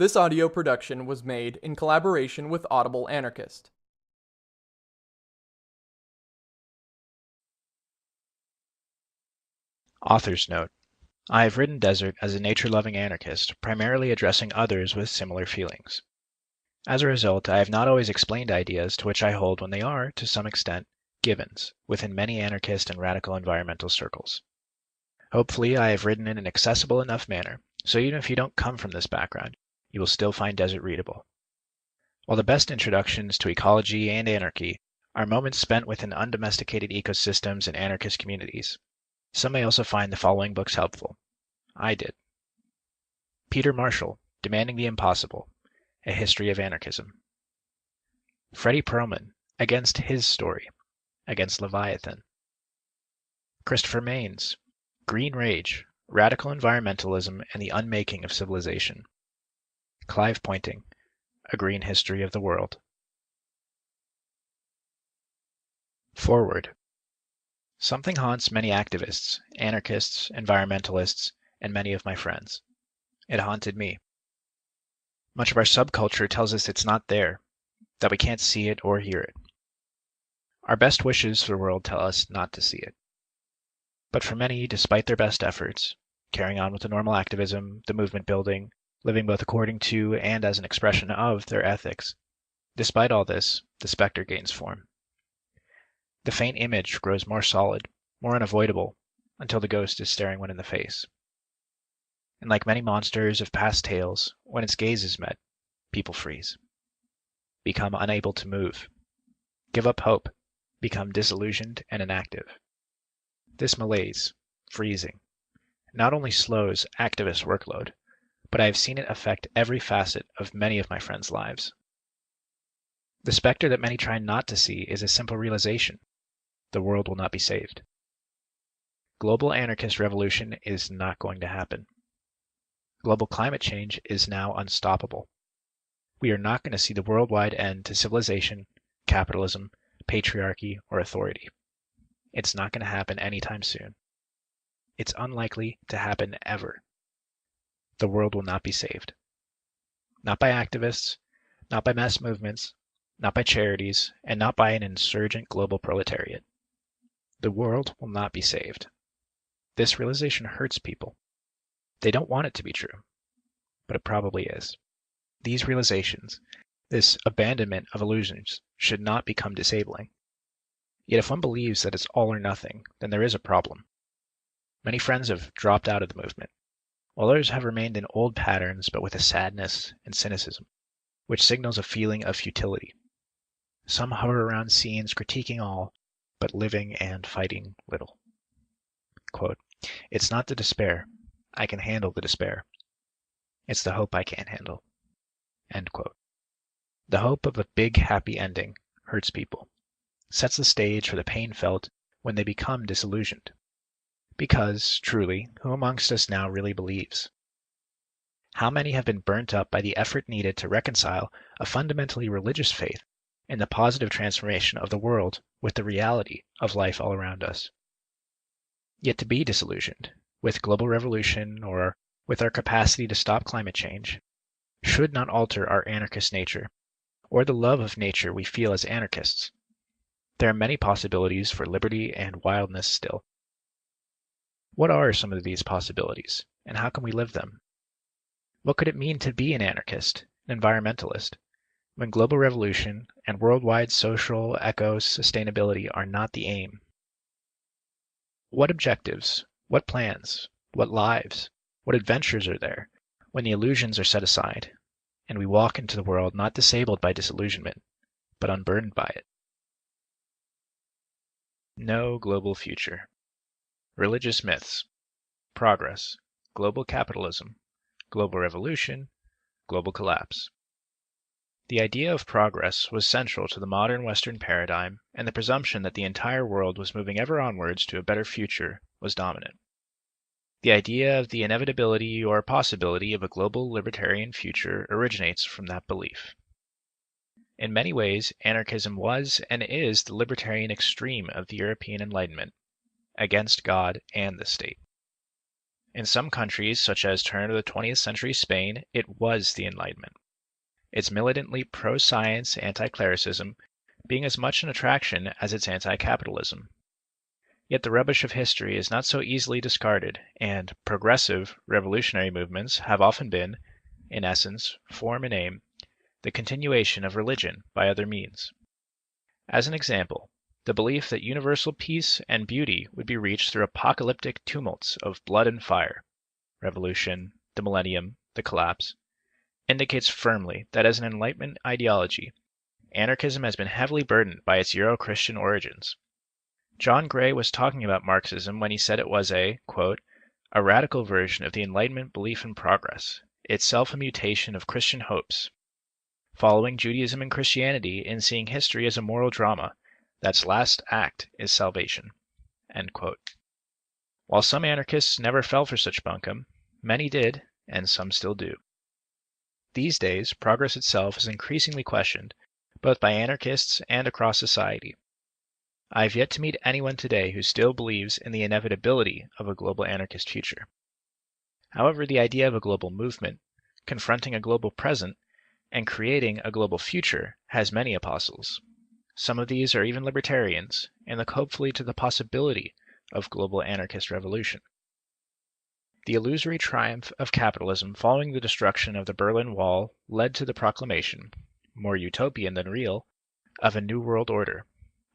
This audio production was made in collaboration with Audible Anarchist. Author's note. I have written Desert as a nature-loving anarchist, primarily addressing others with similar feelings. As a result, I have not always explained ideas to which I hold when they are, to some extent, givens within many anarchist and radical environmental circles. Hopefully, I have written in an accessible enough manner, so even if you don't come from this background, you will still find Desert readable. While the best introductions to ecology and anarchy are moments spent within undomesticated ecosystems and anarchist communities, some may also find the following books helpful. I did. Peter Marshall, Demanding the Impossible, A History of Anarchism. Fredy Perlman, Against His Story, Against Leviathan. Christopher Maines, Green Rage, Radical Environmentalism and the Unmaking of Civilization. Clive Pointing, A Green History of the World. Forward. Something haunts many activists, anarchists, environmentalists, and many of my friends. It haunted me. Much of our subculture tells us it's not there, that we can't see it or hear it. Our best wishes for the world tell us not to see it. But for many, despite their best efforts, carrying on with the normal activism, the movement building, living both according to and as an expression of their ethics, despite all this, the specter gains form. The faint image grows more solid, more unavoidable, until the ghost is staring one in the face. And like many monsters of past tales, when its gaze is met, people freeze, become unable to move, give up hope, become disillusioned and inactive. This malaise, freezing, not only slows activist workload, but I have seen it affect every facet of many of my friends' lives. The specter that many try not to see is a simple realization: the world will not be saved. Global anarchist revolution is not going to happen. Global climate change is now unstoppable. We are not going to see the worldwide end to civilization, capitalism, patriarchy, or authority. It's not going to happen anytime soon. It's unlikely to happen ever. The world will not be saved. Not by activists, not by mass movements, not by charities, and not by an insurgent global proletariat. The world will not be saved. This realization hurts people. They don't want it to be true, but it probably is. These realizations, this abandonment of illusions, should not become disabling. Yet if one believes that it's all or nothing, then there is a problem. Many friends have dropped out of the movement, while others have remained in old patterns but with a sadness and cynicism, which signals a feeling of futility. Some hover around scenes critiquing all, but living and fighting little. Quote, "It's not the despair. I can handle the despair. It's the hope I can't handle." End quote. The hope of a big happy ending hurts people, sets the stage for the pain felt when they become disillusioned. Because, truly, who amongst us now really believes? How many have been burnt up by the effort needed to reconcile a fundamentally religious faith in the positive transformation of the world with the reality of life all around us? Yet to be disillusioned with global revolution or with our capacity to stop climate change should not alter our anarchist nature or the love of nature we feel as anarchists. There are many possibilities for liberty and wildness still. What are some of these possibilities, and how can we live them? What could it mean to be an anarchist, an environmentalist, when global revolution and worldwide social eco-sustainability are not the aim? What objectives, what plans, what lives, what adventures are there when the illusions are set aside, and we walk into the world not disabled by disillusionment, but unburdened by it? No global future. Religious myths. Progress. Global capitalism. Global revolution. Global collapse. The idea of progress was central to the modern Western paradigm, and the presumption that the entire world was moving ever onwards to a better future was dominant. The idea of the inevitability or possibility of a global libertarian future originates from that belief. In many ways, anarchism was and is the libertarian extreme of the European Enlightenment, against God and the state. In some countries, such as turn of the 20th century Spain, it was the Enlightenment. Its militantly pro-science anti-clericism being as much an attraction as its anti-capitalism. Yet the rubbish of history is not so easily discarded, and progressive, revolutionary movements have often been, in essence, form and aim, the continuation of religion by other means. As an example, the belief that universal peace and beauty would be reached through apocalyptic tumults of blood and fire, revolution, the millennium, the collapse, indicates firmly that as an Enlightenment ideology, anarchism has been heavily burdened by its Euro-Christian origins. John Gray was talking about Marxism when he said it was a, quote, a radical version of the Enlightenment belief in progress, itself a mutation of Christian hopes, following Judaism and Christianity in seeing history as a moral drama, that's last act is salvation, end quote. While some anarchists never fell for such bunkum, many did, and some still do. These days, progress itself is increasingly questioned, both by anarchists and across society. I have yet to meet anyone today who still believes in the inevitability of a global anarchist future. However, the idea of a global movement, confronting a global present, and creating a global future has many apostles. Some of these are even libertarians, and look hopefully to the possibility of global anarchist revolution. The illusory triumph of capitalism following the destruction of the Berlin Wall led to the proclamation, more utopian than real, of a new world order,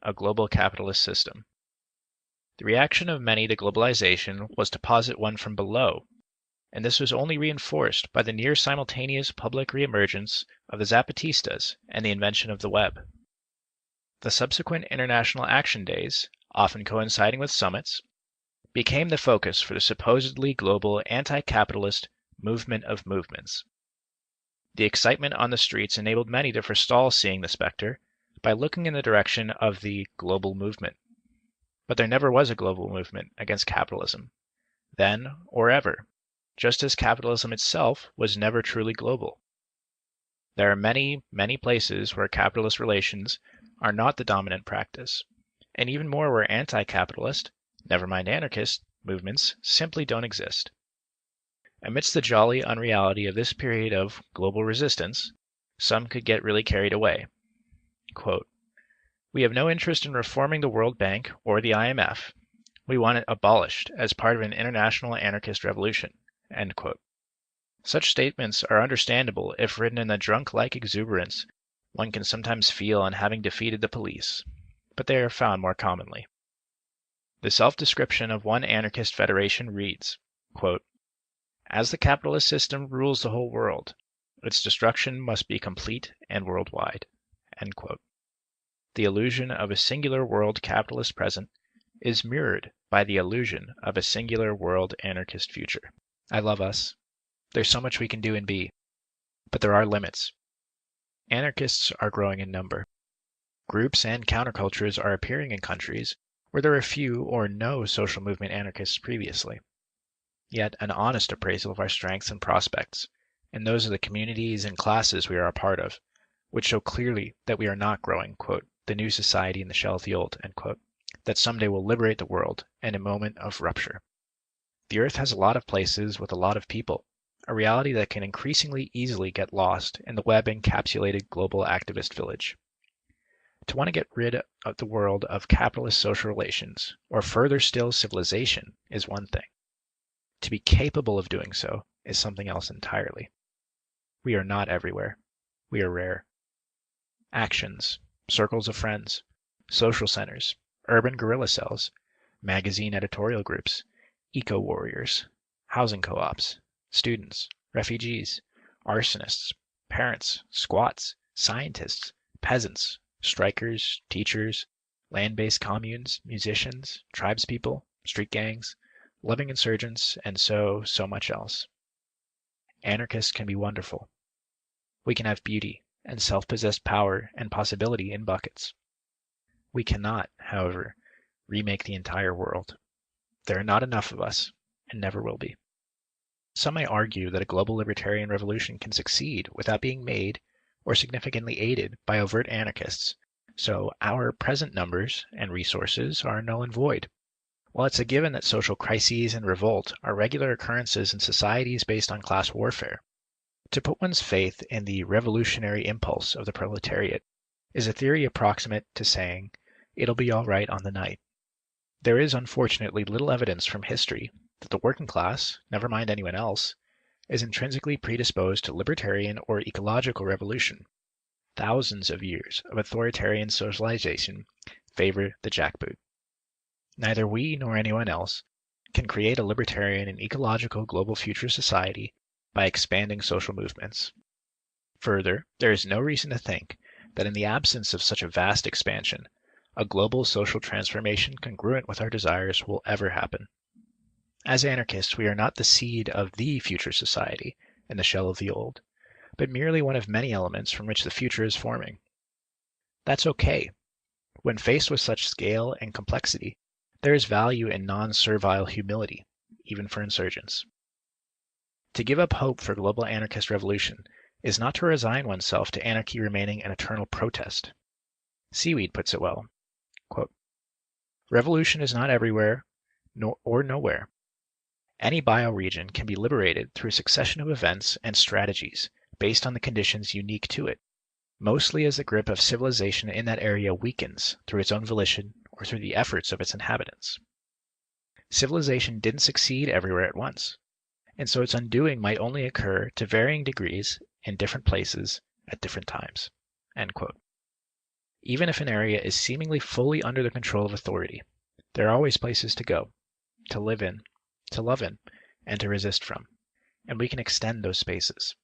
a global capitalist system. The reaction of many to globalization was to posit one from below, and this was only reinforced by the near simultaneous public reemergence of the Zapatistas and the invention of the web. The subsequent International Action Days, often coinciding with summits, became the focus for the supposedly global anti-capitalist movement of movements. The excitement on the streets enabled many to forestall seeing the specter by looking in the direction of the global movement. But there never was a global movement against capitalism, then or ever, just as capitalism itself was never truly global. There are many, many places where capitalist relations are not the dominant practice, and even more where anti-capitalist, never mind anarchist, movements simply don't exist. Amidst the jolly unreality of this period of global resistance, some could get really carried away. Quote, we have no interest in reforming the World Bank or the IMF. We want it abolished as part of an international anarchist revolution. End quote. Such statements are understandable if written in the drunk-like exuberance one can sometimes feel on having defeated the police, but they are found more commonly. The self-description of one anarchist federation reads, quote, as the capitalist system rules the whole world, its destruction must be complete and worldwide. End quote. The illusion of a singular world capitalist present is mirrored by the illusion of a singular world anarchist future. I love us. There's so much we can do and be, but there are limits. Anarchists are growing in number. Groups and countercultures are appearing in countries where there are few or no social movement anarchists previously. Yet an honest appraisal of our strengths and prospects, and those of the communities and classes we are a part of, would show clearly that we are not growing, quote, the new society in the shell of the old, end quote, that someday will liberate the world in a moment of rupture. The earth has a lot of places with a lot of people, a reality that can increasingly easily get lost in the web-encapsulated global activist village. To want to get rid of the world of capitalist social relations, or further still civilization, is one thing. To be capable of doing so is something else entirely. We are not everywhere. We are rare. Actions, circles of friends, social centers, urban guerrilla cells, magazine editorial groups, eco-warriors, housing co-ops, students, refugees, arsonists, parents, squats, scientists, peasants, strikers, teachers, land-based communes, musicians, tribespeople, street gangs, loving insurgents, and so much else. Anarchists can be wonderful. We can have beauty and self-possessed power and possibility in buckets. We cannot, however, remake the entire world. There are not enough of us, and never will be. Some may argue that a global libertarian revolution can succeed without being made or significantly aided by overt anarchists, so our present numbers and resources are null and void, While it's a given that social crises and revolt are regular occurrences in societies based on class warfare, to put one's faith in the revolutionary impulse of the proletariat is a theory approximate to saying, it'll be all right on the night. There is unfortunately little evidence from history that the working class, never mind anyone else, is intrinsically predisposed to libertarian or ecological revolution. Thousands of years of authoritarian socialization favor the jackboot. Neither we nor anyone else can create a libertarian and ecological global future society by expanding social movements. Further, there is no reason to think that in the absence of such a vast expansion, a global social transformation congruent with our desires will ever happen. As anarchists, we are not the seed of the future society in the shell of the old, but merely one of many elements from which the future is forming. That's okay. When faced with such scale and complexity, there is value in non-servile humility, even for insurgents. To give up hope for global anarchist revolution is not to resign oneself to anarchy remaining an eternal protest. Seaweed puts it well, quote, "Revolution is not everywhere or nowhere. Any bioregion can be liberated through a succession of events and strategies based on the conditions unique to it, mostly as the grip of civilization in that area weakens through its own volition or through the efforts of its inhabitants. Civilization didn't succeed everywhere at once, and so its undoing might only occur to varying degrees in different places at different times." End quote. Even if an area is seemingly fully under the control of authority, there are always places to go, to live in, to love in, and to resist from, and we can extend those spaces.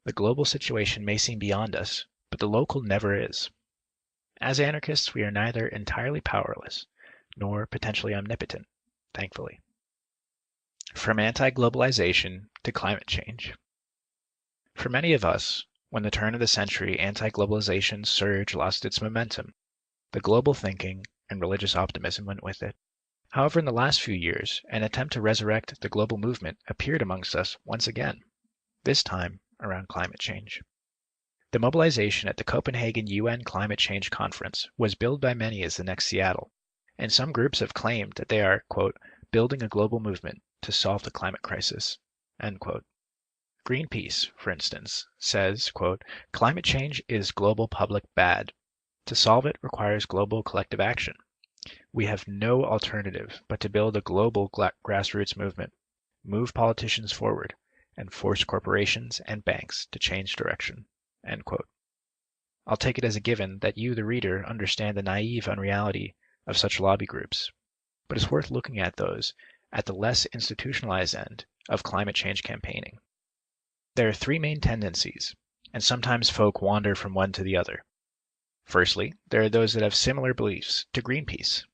The global situation may seem beyond us, but the local never is. As anarchists, we are neither entirely powerless, nor potentially omnipotent, thankfully. From anti-globalization to climate change. For many of us, when the turn of the century anti-globalization surge lost its momentum, the global thinking and religious optimism went with it. However, in the last few years, an attempt to resurrect the global movement appeared amongst us once again, this time around climate change. The mobilization at the Copenhagen UN Climate Change Conference was billed by many as the next Seattle, and some groups have claimed that they are, quote, "building a global movement to solve the climate crisis," end quote. Greenpeace, for instance, says, quote, "Climate change is global public bad. To solve it requires global collective action. We have no alternative but to build a global grassroots movement, move politicians forward, and force corporations and banks to change direction." End quote. I'll take it as a given that you, the reader, understand the naive unreality of such lobby groups, but it's worth looking at those at the less institutionalized end of climate change campaigning. There are three main tendencies, and sometimes folk wander from one to the other. Firstly, there are those that have similar beliefs to Greenpeace,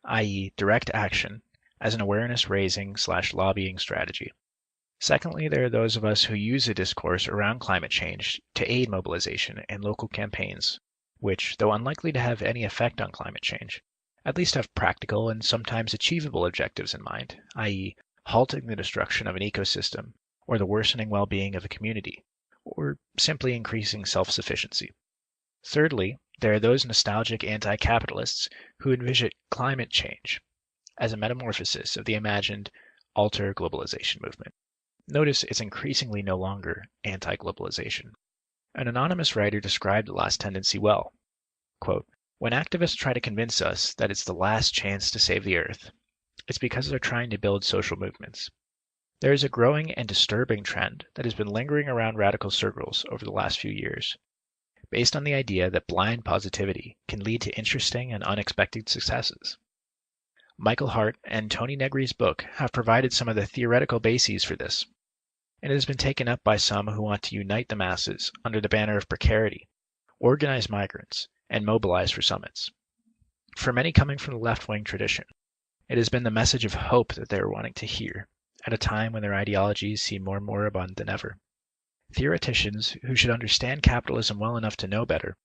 i.e. direct action as an awareness-raising/lobbying strategy. Secondly, there are those of us who use the discourse around climate change to aid mobilization and local campaigns, which, though unlikely to have any effect on climate change, at least have practical and sometimes achievable objectives in mind, i.e. halting the destruction of an ecosystem or the worsening well-being of a community, or simply increasing self-sufficiency. Thirdly, there are those nostalgic anti-capitalists who envision climate change as a metamorphosis of the imagined alter globalization movement. Notice it's increasingly no longer anti-globalization. An anonymous writer described the last tendency well. Quote, "When activists try to convince us that it's the last chance to save the Earth, it's because they're trying to build social movements. There is a growing and disturbing trend that has been lingering around radical circles over the last few years, based on the idea that blind positivity can lead to interesting and unexpected successes. Michael Hart and Tony Negri's book have provided some of the theoretical bases for this, and it has been taken up by some who want to unite the masses under the banner of precarity, organize migrants, and mobilize for summits. For many coming from the left-wing tradition, it has been the message of hope that they are wanting to hear, at a time when their ideologies seem more moribund than ever. Theoreticians who should understand capitalism well enough to know better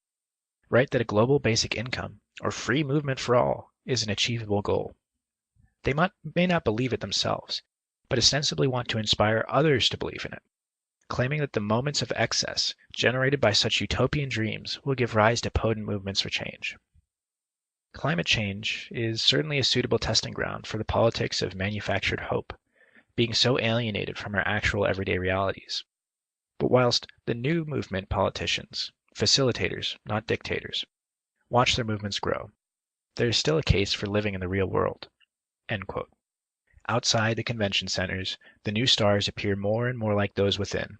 write that a global basic income, or free movement for all, is an achievable goal. They may not believe it themselves, but ostensibly want to inspire others to believe in it, claiming that the moments of excess generated by such utopian dreams will give rise to potent movements for change. Climate change is certainly a suitable testing ground for the politics of manufactured hope, being so alienated from our actual everyday realities. But whilst the new movement politicians, facilitators, not dictators, watch their movements grow, there is still a case for living in the real world. End quote. Outside the convention centers, the new stars appear more and more like those within.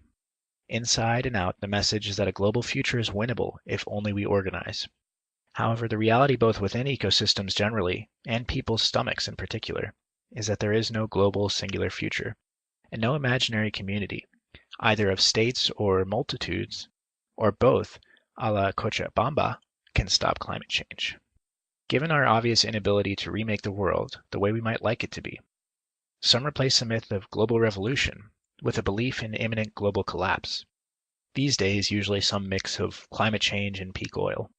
Inside and out, the message is that a global future is winnable if only we organize. However, the reality both within ecosystems generally, and people's stomachs in particular, is that there is no global singular future, and no imaginary community, either of states or multitudes, or both, a la Cochabamba, can stop climate change. Given our obvious inability to remake the world the way we might like it to be, some replace the myth of global revolution with a belief in imminent global collapse. These days, usually some mix of climate change and peak oil.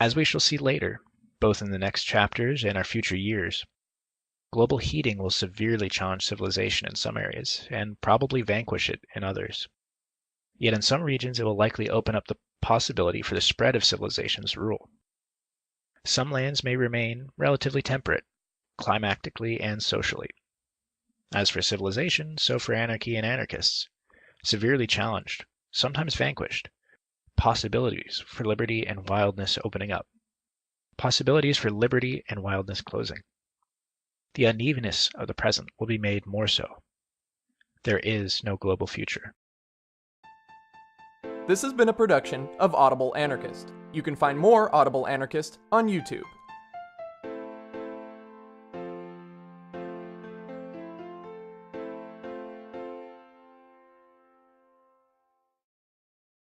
As we shall see later, both in the next chapters and our future years, global heating will severely challenge civilization in some areas and probably vanquish it in others. Yet in some regions, it will likely open up the possibility for the spread of civilization's rule. Some lands may remain relatively temperate, climatically and socially. As for civilization, so for anarchy and anarchists, severely challenged, sometimes vanquished, possibilities for liberty and wildness opening up, possibilities for liberty and wildness closing. The unevenness of the present will be made more so. There is no global future. This has been a production of Audible Anarchist. You can find more Audible Anarchist on YouTube.